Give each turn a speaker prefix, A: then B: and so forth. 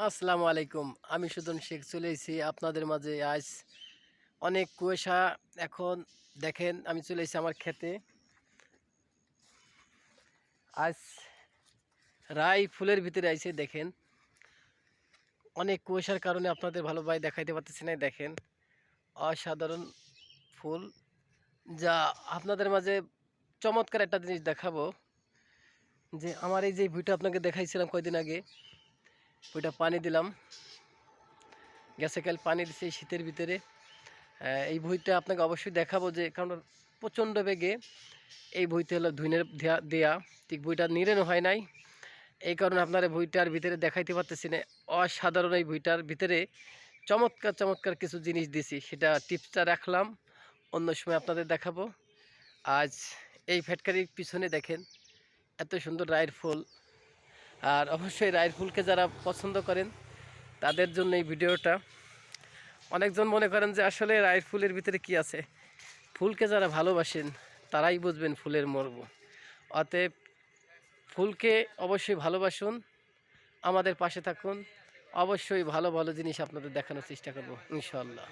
A: আসসালামু আলাইকুম। আমি সুজন শেখ চলে এসেছি আপনাদের মাঝে আজ। অনেক কুয়াশা। এখন দেখেন আমি চলে এসেছি আমার ক্ষেতে। আজ রাই ফুলের ভিতরে আইছে দেখেন। অনেক কুয়াশার কারণে আপনাদের ভালোভাবে দেখাইতে পারতেছি না। দেখেন অসাধারণ ফুল, যা আপনাদের মাঝে চমৎকার একটা জিনিস দেখাবো। যে আমার এই যে ভুঁইটা আপনাকে দেখাইছিলাম কয়দিন আগে, ভুঁইটা পানি দিলাম, গ্যাসে কাল পানি দিছে এই শীতের ভিতরে। এই বইটা আপনাকে অবশ্যই দেখাবো, যে কারণ প্রচণ্ড বেগে এই বইতে হলো ধুইনের দেয়া, ঠিক বইটা নিরেনো হয় নাই। এই কারণে আপনার এই বইটার ভিতরে দেখাইতে পারতেছি না। অসাধারণ এই বইটার ভিতরে চমৎকার চমৎকার কিছু জিনিস দিছি, সেটা টিপসটা রাখলাম, অন্য সময় আপনাদের দেখাবো। আজ এই ফ্যাটকারির পিছনে দেখেন এত সুন্দর রায়ের ফুল। আর অবশ্যই রায়ের ফুলকে যারা পছন্দ করেন তাদের জন্য এই ভিডিওটা। অনেকজন মনে করেন যে আসলে রায়ের ফুলের ভিতরে কি আছে, ফুলকে যারা ভালোবাসেন তারাই বুঝবেন ফুলের মর্ম। অতএব ফুলকে অবশ্যই ভালোবাসুন, আমাদের পাশে থাকুন, অবশ্যই ভালো ভালো জিনিস আপনাদের দেখানোর চেষ্টা করব ইনশাআল্লাহ।